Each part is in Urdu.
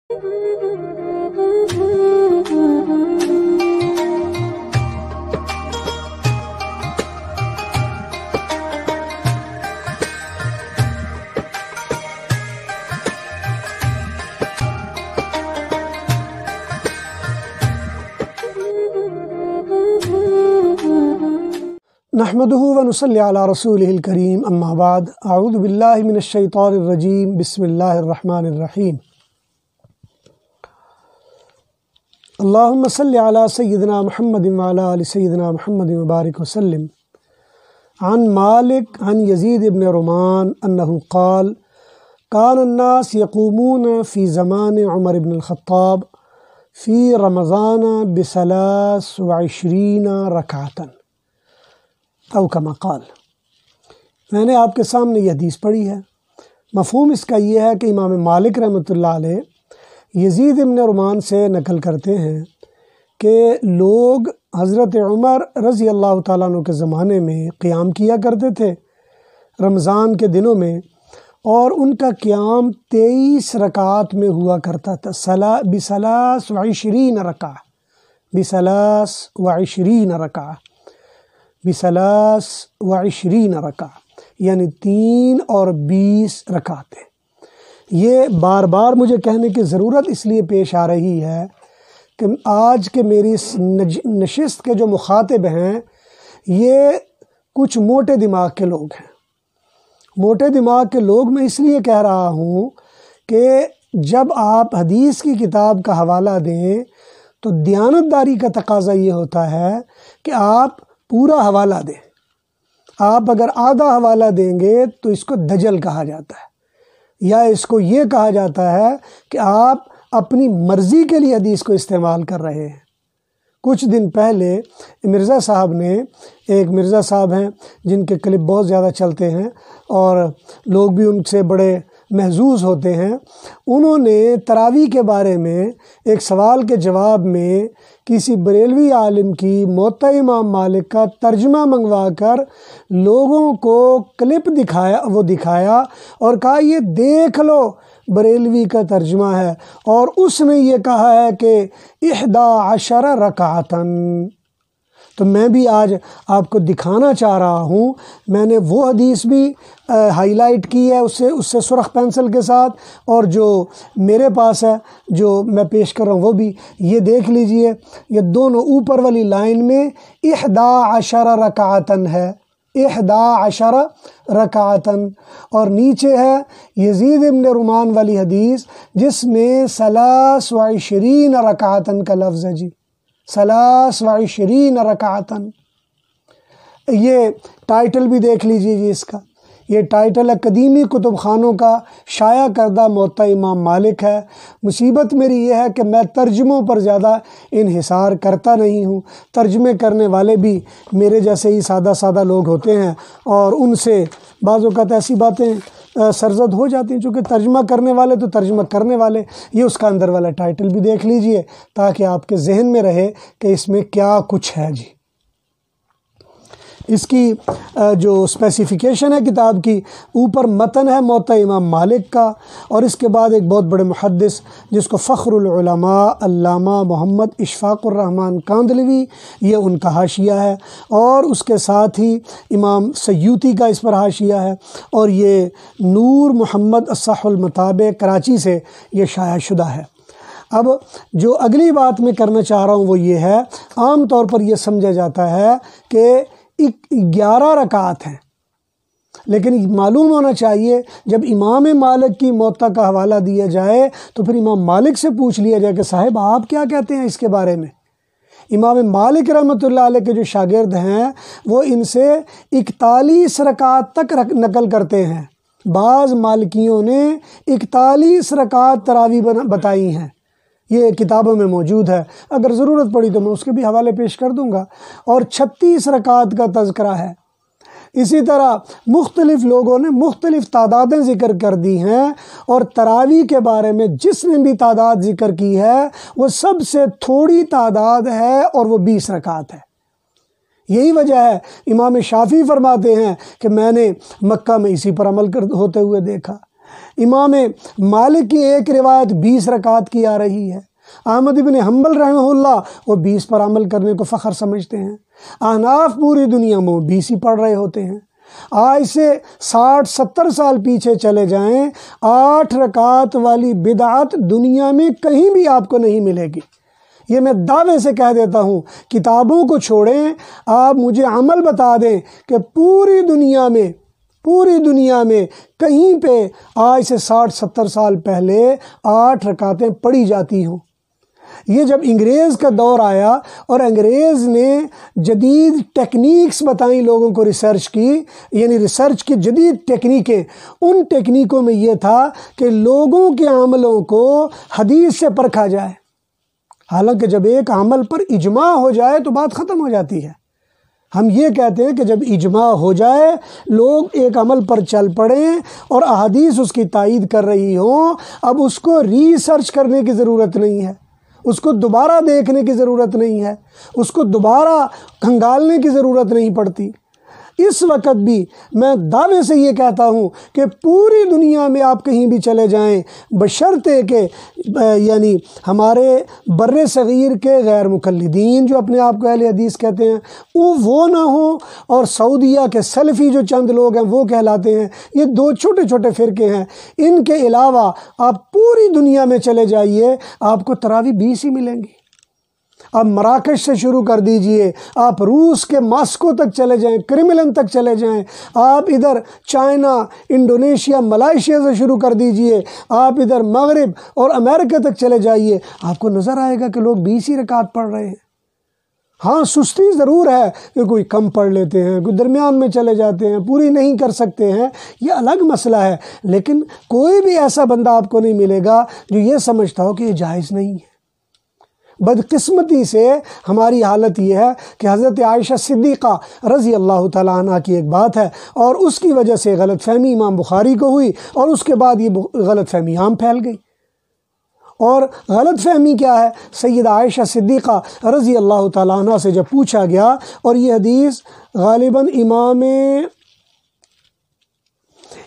نحمدہ ونصلی علی رسولہ الکریم اما بعد اعوذ باللہ من الشیطان الرجیم بسم اللہ الرحمن الرحیم اللہم صلی علی سیدنا محمد وعلی آل سیدنا محمد مبارک وسلم عن مالک عن یزید بن رومان انہ قال کان الناس یقومون فی زمان عمر بن الخطاب فی رمضان ب23 رکعۃ او کما قال۔ میں نے آپ کے سامنے یہ حدیث پڑھی ہے۔ مفہوم اس کا یہ ہے کہ امام مالک رحمۃ اللہ علیہ یزید بن رومان سے نقل کرتے ہیں کہ لوگ حضرت عمر رضی اللہ تعالیٰ عنہ کے زمانے میں قیام کیا کرتے تھے رمضان کے دنوں میں، اور ان کا قیام 23 رکعات میں ہوا کرتا تھا، ب23 رکعہ، ب23 رکعہ، ب23 رکعہ، یعنی 3 اور 20 رکعتیں۔ یہ بار بار مجھے کہنے کی ضرورت اس لیے پیش آ رہی ہے کہ آج کے میری اس نشست کے جو مخاطب ہیں یہ کچھ موٹے دماغ کے لوگ ہیں۔ موٹے دماغ کے لوگ میں اس لیے کہہ رہا ہوں کہ جب آپ حدیث کی کتاب کا حوالہ دیں تو دیانتداری کا تقاضا یہ ہوتا ہے کہ آپ پورا حوالہ دیں۔ آپ اگر آدھا حوالہ دیں گے تو اس کو دجل کہا جاتا ہے، یا اس کو یہ کہا جاتا ہے کہ آپ اپنی مرضی کے لیے حدیث کو استعمال کر رہے ہیں۔ کچھ دن پہلے مرزا صاحب نے، ایک مرزا صاحب ہیں جن کے کلپ بہت زیادہ چلتے ہیں اور لوگ بھی ان سے بڑے محظوظ ہوتے ہیں، انہوں نے تراویح کے بارے میں ایک سوال کے جواب میں کسی بریلوی عالم کی موطا امام مالک کا ترجمہ منگوا کر لوگوں کو کلپ دکھایا اور کہا یہ دیکھ لو بریلوی کا ترجمہ ہے، اور اس میں یہ کہا ہے کہ 11 رکعتاً۔ تو میں بھی آج آپ کو دکھانا چاہ رہا ہوں، میں نے وہ حدیث بھی ہائی لائٹ کی ہے اس سے سرخ پینسل کے ساتھ، اور جو میرے پاس ہے جو میں پیش کر رہا ہوں وہ بھی، یہ دیکھ لیجئے، یہ دونوں اوپر والی لائن میں 11 رکعتاً ہے، 11 رکعتاً، اور نیچے ہے یزید بن رومان والی حدیث جس میں 23 رکعتاً کا لفظ ہے جی، 23 رکعتاً۔ یہ ٹائٹل بھی دیکھ لیجئے جی، اس کا یہ ٹائٹل ہے قدیمی کتب خانوں کا شائع کردہ موطا امام مالک ہے۔ مصیبت میری یہ ہے کہ میں ترجموں پر زیادہ انحصار کرتا نہیں ہوں، ترجمے کرنے والے بھی میرے جیسے ہی سادہ لوگ ہوتے ہیں، اور ان سے بعض اوقات ایسی باتیں سرزد ہو جاتی ہیں، چونکہ ترجمہ کرنے والے تو ترجمہ کرنے والے۔ یہ اس کا اندر والا ٹائٹل بھی دیکھ لیجئے تاکہ آپ کے ذہن میں رہے کہ اس میں کیا کچھ ہے جی۔ اس کی جو اسپیسیفیکیشن ہے کتاب کی، اوپر متن ہے موطا امام مالک کا، اور اس کے بعد ایک بہت بڑے محدث جس کو فخر العلماء علامہ محمد اشفاق الرحمن کاندھلوی، یہ ان کا حاشیہ ہے، اور اس کے ساتھ ہی امام سیوطی کا اس پر حاشیہ ہے، اور یہ نور محمد الصح المطابع کراچی سے یہ شائع شدہ ہے۔ اب جو اگلی بات میں کرنا چاہ رہا ہوں وہ یہ ہے، عام طور پر یہ سمجھا جاتا ہے کہ 11 رکعات ہیں، لیکن معلوم ہونا چاہیے جب امام مالک کی موطا کا حوالہ دیا جائے تو پھر امام مالک سے پوچھ لیا جائے کہ صاحب آپ کیا کہتے ہیں اس کے بارے میں۔ امام مالک رحمۃ اللہ علیہ کے جو شاگرد ہیں وہ ان سے 41 رکعات تک نقل کرتے ہیں۔ بعض مالکیوں نے 41 رکعات تراویح بتائی ہیں، یہ کتابوں میں موجود ہے، اگر ضرورت پڑی تو میں اس کے بھی حوالے پیش کر دوں گا، اور 36 رکعات کا تذکرہ ہے۔ اسی طرح مختلف لوگوں نے مختلف تعدادیں ذکر کر دی ہیں، اور تراویح کے بارے میں جس نے بھی تعداد ذکر کی ہے وہ سب سے تھوڑی تعداد ہے، اور وہ 20 رکعات ہے۔ یہی وجہ ہے امام شافعی فرماتے ہیں کہ میں نے مکہ میں اسی پر عمل ہوتے ہوئے دیکھا، امام مالک کی ایک روایت 20 رکعت کی آ رہی ہے۔ احمد ابن حنبل رحمہ اللہ وہ 20 پر عمل کرنے کو فخر سمجھتے ہیں۔ احناف پوری دنیا میں 20 ہی پڑھ رہے ہوتے ہیں۔ آج سے 60-70 سال پیچھے چلے جائیں، 8 رکعت والی بدعت دنیا میں کہیں بھی آپ کو نہیں ملے گی۔ یہ میں دعوے سے کہہ دیتا ہوں، کتابوں کو چھوڑیں، آپ مجھے عمل بتا دیں کہ پوری دنیا میں کہیں پہ آج سے 60-70 سال پہلے 8 رکعتیں پڑھی جاتی ہوں۔ یہ جب انگریز کا دور آیا اور انگریز نے جدید ٹیکنیکس بتائیں لوگوں کو، ریسرچ کی، یعنی ریسرچ کی جدید ٹیکنیکیں، ان ٹیکنیکوں میں یہ تھا کہ لوگوں کے عملوں کو حدیث سے پرکھا جائے۔ حالانکہ جب ایک عمل پر اجماع ہو جائے تو بات ختم ہو جاتی ہے۔ ہم یہ کہتے ہیں کہ جب اجماع ہو جائے، لوگ ایک عمل پر چل پڑیں اور احادیث اس کی تائید کر رہی ہوں، اب اس کو ریسرچ کرنے کی ضرورت نہیں ہے، اس کو دوبارہ دیکھنے کی ضرورت نہیں ہے، اس کو دوبارہ کھنگالنے کی ضرورت نہیں پڑتی۔ اس وقت بھی میں دعوے سے یہ کہتا ہوں کہ پوری دنیا میں آپ کہیں بھی چلے جائیں، بشرطے کہ یعنی ہمارے بر صغیر کے غیر مقلدین جو اپنے آپ کو اہل حدیث کہتے ہیں وہ نہ ہوں، اور سعودیہ کے سلفی جو چند لوگ ہیں وہ کہلاتے ہیں، یہ 2 چھوٹے چھوٹے فرقے ہیں۔ ان کے علاوہ آپ پوری دنیا میں چلے جائیے، آپ کو تراویح 20 ہی ملیں گی۔ آپ مراکش سے شروع کر دیجئے، آپ روس کے ماسکو تک چلے جائیں، کرملن تک چلے جائیں، آپ ادھر چائنا، انڈونیشیا، ملائیشیا سے شروع کر دیجئے، آپ ادھر مغرب اور امریکہ تک چلے جائیے، آپ کو نظر آئے گا کہ لوگ 20 ہی رکعت پڑھ رہے ہیں۔ ہاں سستی ضرور ہے کہ کوئی کم پڑھ لیتے ہیں، کوئی درمیان میں چلے جاتے ہیں، پوری نہیں کر سکتے ہیں، یہ الگ مسئلہ ہے، لیکن کوئی بھی ایسا بندہ آپ کو نہیں ملے گا جو یہ سمجھتا ہو کہ یہ جائز نہیں ہے۔ بدقسمتی سے ہماری حالت یہ ہے کہ حضرت عائشہ صدیقہ رضی اللہ تعالیٰ عنہ کی ایک بات ہے، اور اس کی وجہ سے غلط فہمی امام بخاری کو ہوئی، اور اس کے بعد یہ غلط فہمی عام پھیل گئی۔ اور غلط فہمی کیا ہے؟ سیدہ عائشہ صدیقہ رضی اللہ تعالیٰ عنہ سے جب پوچھا گیا، اور یہ حدیث غالباً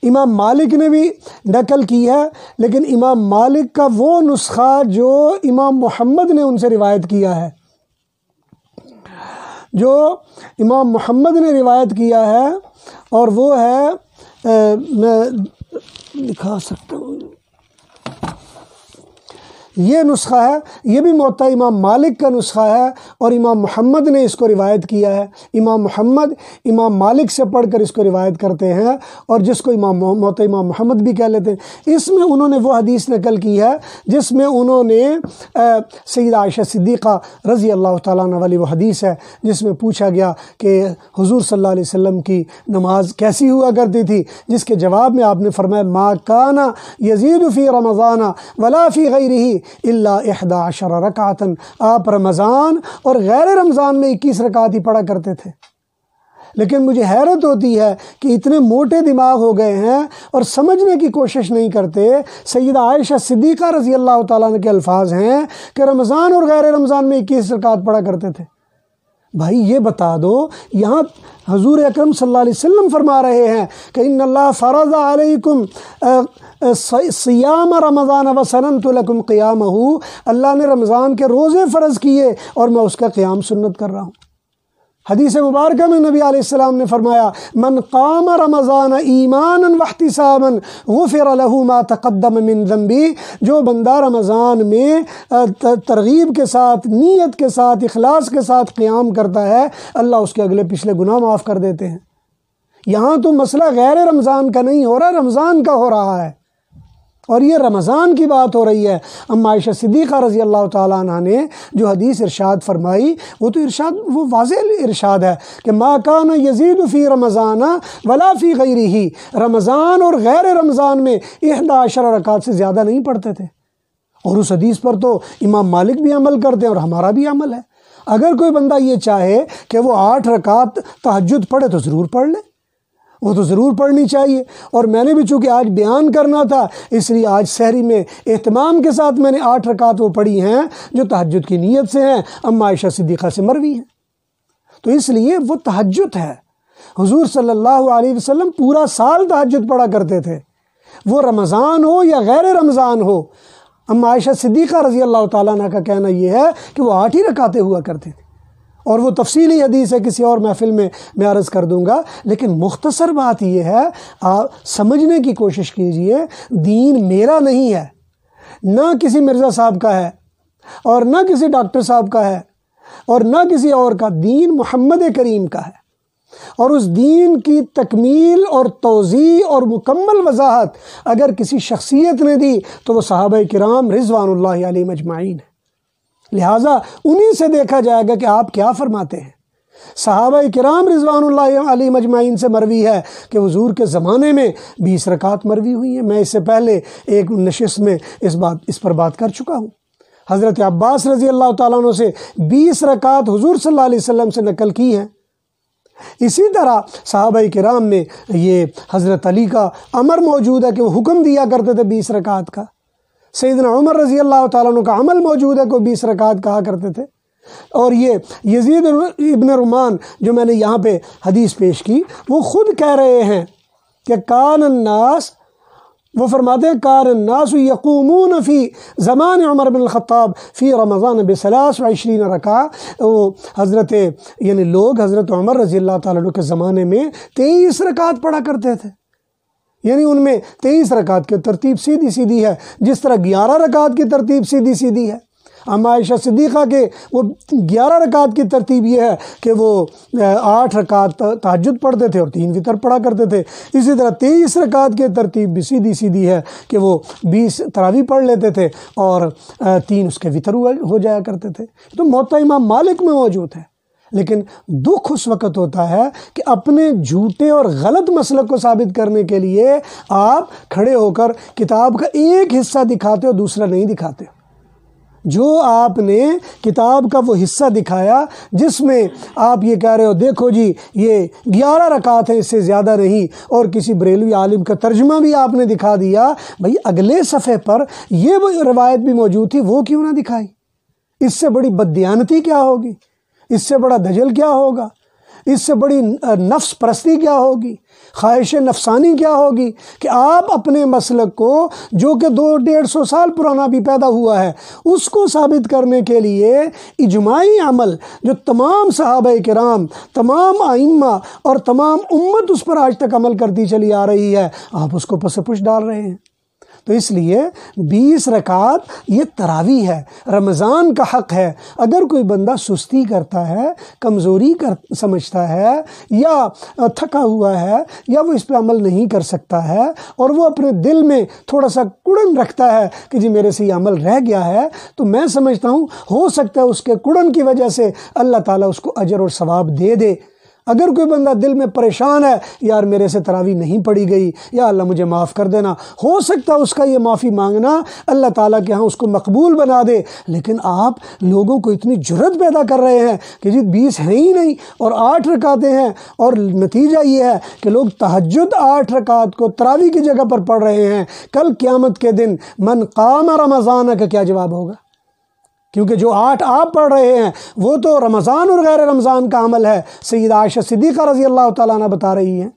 امام مالک نے بھی نقل کی ہے، لیکن امام مالک کا وہ نسخہ جو امام محمد نے ان سے روایت کیا ہے، جو امام محمد نے روایت کیا ہے، اور وہ ہے میں دکھا سکتا ہوں، یہ نسخہ ہے، یہ بھی موطا امام مالک کا نسخہ ہے، اور امام محمد نے اس کو روایت کیا ہے۔ امام محمد امام مالک سے پڑھ کر اس کو روایت کرتے ہیں، اور جس کو موطا امام محمد بھی کہہ لیتے ہیں۔ اس میں انہوں نے وہ حدیث نقل کی ہے جس میں انہوں نے سیدہ عائشہ صدیقہ رضی اللہ تعالیٰ عنہ والی وہ حدیث ہے جس میں پوچھا گیا کہ حضور صلی اللہ علیہ وسلم کی نماز کیسی ہوا کرتی تھی، جس کے جواب میں آپ نے فرمایا ما کان یزید فی رمضان ولا فی غیرہ الا 11 رکعتا، آپ رمضان اور غیر رمضان میں 21 رکعت ہی پڑھا کرتے تھے۔ لیکن مجھے حیرت ہوتی ہے کہ اتنے موٹے دماغ ہو گئے ہیں اور سمجھنے کی کوشش نہیں کرتے۔ سیدہ عائشہ صدیقہ رضی اللہ تعالیٰ عنہ کے الفاظ ہیں کہ رمضان اور غیر رمضان میں 21 رکعت پڑھا کرتے تھے۔ بھائی یہ بتا دو، یہاں حضور اکرم صلی اللہ علیہ وسلم فرما رہے ہیں کہ ان اللہ فرض علیکم صیام رمضان وسننت لکم قیامہ، اللہ نے رمضان کے روزے فرض کیے اور میں اس کا قیام سنت کر رہا ہوں۔ حدیث مبارکہ میں نبی علیہ السلام نے فرمایا من قام رمضان ایمانا واحتسابا غفر له ما تقدم من ذنبی، جو بندہ رمضان میں ترغیب کے ساتھ، نیت کے ساتھ، اخلاص کے ساتھ قیام کرتا ہے، اللہ اس کے اگلے پچھلے گناہ معاف کر دیتے ہیں۔ یہاں تو مسئلہ غیر رمضان کا نہیں ہو رہا، رمضان کا ہو رہا ہے، اور یہ رمضان کی بات ہو رہی ہے۔ اما عائشہ صدیقہ رضی اللہ تعالیٰ عنہ نے جو حدیث ارشاد فرمائی، وہ تو وہ واضح ارشاد ہے کہ ما کان یزید فی رمضان ولا فی غیرہ، رمضان اور غیر رمضان میں 11 رکعت سے زیادہ نہیں پڑھتے تھے، اور اس حدیث پر تو امام مالک بھی عمل کرتے ہیں اور ہمارا بھی عمل ہے۔ اگر کوئی بندہ یہ چاہے کہ وہ 8 رکعت تہجد پڑھے تو ضرور پڑھ لے، وہ تو ضرور پڑھنی چاہیے۔ اور میں نے بھی چونکہ آج بیان کرنا تھا، اس لیے آج سحری میں اہتمام کے ساتھ میں نے 8 رکعت وہ پڑھی ہیں جو تہجد کی نیت سے ہیں، اما عائشہ صدیقہ سے مروی ہیں۔ تو اس لیے وہ تہجد ہے۔ حضور صلی اللہ علیہ وسلم پورا سال تہجد پڑھا کرتے تھے، وہ رمضان ہو یا غیر رمضان ہو۔ اما عائشہ صدیقہ رضی اللہ تعالیٰ عنہ کا کہنا یہ ہے کہ وہ 8 ہی رکعتیں ہوا کرتے تھے، اور وہ تفصیلی حدیث ہے، کسی اور محفل میں عرض کر دوں گا، لیکن مختصر بات یہ ہے، آپ سمجھنے کی کوشش کیجئے، دین میرا نہیں ہے، نہ کسی مرزا صاحب کا ہے، اور نہ کسی ڈاکٹر صاحب کا ہے، اور نہ کسی اور کا، دین محمد کریم کا ہے۔ اور اس دین کی تکمیل اور توضیح اور مکمل وضاحت اگر کسی شخصیت نے دی تو وہ صحابہ کرام رضوان اللہ علیہم اجمعین ہیں۔ لہٰذا انہی سے دیکھا جائے گا کہ آپ کیا فرماتے ہیں۔ صحابہ کرام رضوان اللہ علیہم اجمعین سے مروی ہے کہ حضور کے زمانے میں 20 رکعت مروی ہوئی ہیں۔ میں اس سے پہلے ایک نشست میں اس پر بات کر چکا ہوں۔ حضرت عباس رضی اللہ تعالیٰ عنہ سے 20 رکعت حضور صلی اللہ علیہ وسلم سے نقل کی ہیں۔ اسی طرح صحابہ کرام میں یہ حضرت علی کا امر موجود ہے کہ وہ حکم دیا کرتے تھے 20 رکعت کا۔ سیدنا عمر رضی اللہ تعالیٰ عنہ کا عمل موجود ہے کہ وہ 20 رکعت کہا کرتے تھے۔ اور یہ یزید ابن رومان جو میں نے یہاں پہ حدیث پیش کی، وہ خود کہہ رہے ہیں کہ کان الناس، وہ فرماتے ہیں کان الناس یقومون فی زمان عمر بن الخطاب فی رمضان ب23 رکعہ۔ وہ حضرت یعنی لوگ حضرت عمر رضی اللہ تعالیٰ عنہ کے زمانے میں 23 رکعت پڑھا کرتے تھے، یعنی ان میں 23 رکعت کی ترتیب سیدھی سیدھی ہے، جس طرح 11 رکعت کی ترتیب سیدھی سیدھی ہے۔ اما عائشہ صدیقہ کے وہ 11 رکعت کی ترتیب یہ ہے کہ وہ 8 رکعت تہجد پڑھتے تھے اور 3 وتر پڑھا کرتے تھے۔ اسی طرح 23 رکعت کی ترتیب بھی سیدھی سیدھی ہے کہ وہ 20 تراویح پڑھ لیتے تھے اور 3 اس کے وتر ہو جایا کرتے تھے۔ تو موطا امام مالک میں موجود ہے۔ لیکن دکھ اس وقت ہوتا ہے کہ اپنے جھوٹے اور غلط مسلک کو ثابت کرنے کے لیے آپ کھڑے ہو کر کتاب کا ایک حصہ دکھاتے ہو، دوسرا نہیں دکھاتے۔ جو آپ نے کتاب کا وہ حصہ دکھایا جس میں آپ یہ کہہ رہے ہو دیکھو جی یہ 11 رکعت ہیں، اس سے زیادہ نہیں، اور کسی بریلوی عالم کا ترجمہ بھی آپ نے دکھا دیا، بھئی اگلے صفحے پر یہ وہ روایت بھی موجود تھی، وہ کیوں نہ دکھائی؟ اس سے بڑی بددیانتی کیا ہوگی؟ اس سے بڑا دجل کیا ہوگا؟ اس سے بڑی نفس پرستی کیا ہوگی؟ خواہش نفسانی کیا ہوگی کہ آپ اپنے مسلک کو جو کہ 200-150 سال پرانا بھی پیدا ہوا ہے، اس کو ثابت کرنے کے لیے اجماعی عمل جو تمام صحابہ کرام، تمام ائمہ اور تمام امت اس پر آج تک عمل کرتی چلی آ رہی ہے، آپ اس کو پس پش ڈال رہے ہیں۔ تو اس لیے 20 رکعت یہ تراویح ہے، رمضان کا حق ہے۔ اگر کوئی بندہ سستی کرتا ہے، کمزوری سمجھتا ہے، یا تھکا ہوا ہے، یا وہ اس پہ عمل نہیں کر سکتا ہے، اور وہ اپنے دل میں تھوڑا سا کڑن رکھتا ہے کہ جی میرے سے یہ عمل رہ گیا ہے، تو میں سمجھتا ہوں ہو سکتا ہے اس کے کڑن کی وجہ سے اللہ تعالیٰ اس کو اجر اور ثواب دے دے۔ اگر کوئی بندہ دل میں پریشان ہے، یار میرے سے تراویح نہیں پڑھی گئی، یا اللہ مجھے معاف کر دینا، ہو سکتا ہے اس کا یہ معافی مانگنا اللہ تعالیٰ کے ہاں اس کو مقبول بنا دے۔ لیکن آپ لوگوں کو اتنی جرت پیدا کر رہے ہیں کہ جی 20 ہیں ہی نہیں اور 8 رکعتیں ہیں، اور نتیجہ یہ ہے کہ لوگ تہجد 8 رکعت کو تراویح کی جگہ پر پڑھ رہے ہیں۔ کل قیامت کے دن من قام رمضان کا کیا جواب ہوگا؟ کیونکہ جو 8 آپ پڑھ رہے ہیں وہ تو رمضان اور غیر رمضان کا عمل ہے، سیدہ عائشہ صدیقہ رضی اللہ تعالیٰ عنہ بتا رہی ہیں،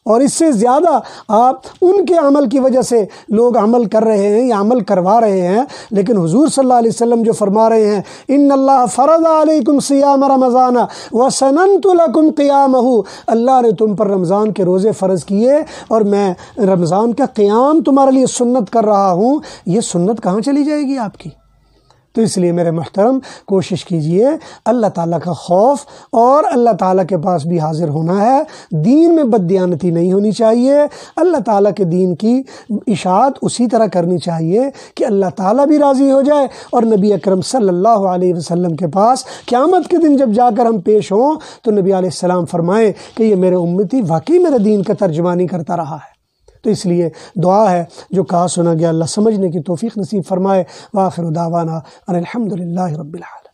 اور اس سے زیادہ آپ ان کے عمل کی وجہ سے لوگ عمل کر رہے ہیں یا عمل کروا رہے ہیں۔ لیکن حضور صلی اللہ علیہ وسلم جو فرما رہے ہیں ان اللہ فرض علیکم صیام رمضان وسننت لکم قیامہ، اللہ نے تم پر رمضان کے روزے فرض کیے اور میں رمضان کا قیام تمہارے لیے سنت کر رہا ہوں۔ یہ سنت کہاں چلی جائے گی آپ کی؟ تو اس لیے میرے محترم کوشش کیجئے اللہ تعالیٰ کا خوف اور اللہ تعالیٰ کے پاس بھی حاضر ہونا ہے۔ دین میں بددیانتی نہیں ہونی چاہیے، اللہ تعالیٰ کے دین کی اشاعت اسی طرح کرنی چاہیے کہ اللہ تعالیٰ بھی راضی ہو جائے، اور نبی اکرم صلی اللہ علیہ وسلم کے پاس قیامت کے دن جب جا کر ہم پیش ہوں تو نبی علیہ السلام فرمائیں کہ یہ میرے امتی واقعی میرے دین کا ترجمانی کرتا رہا ہے۔ تو اس لیے دعا ہے جو کہا سنا گیا اللہ سمجھنے کی توفیق نصیب فرمائے۔ وآخر دعوانا ان الحمد للہ رب العالمین۔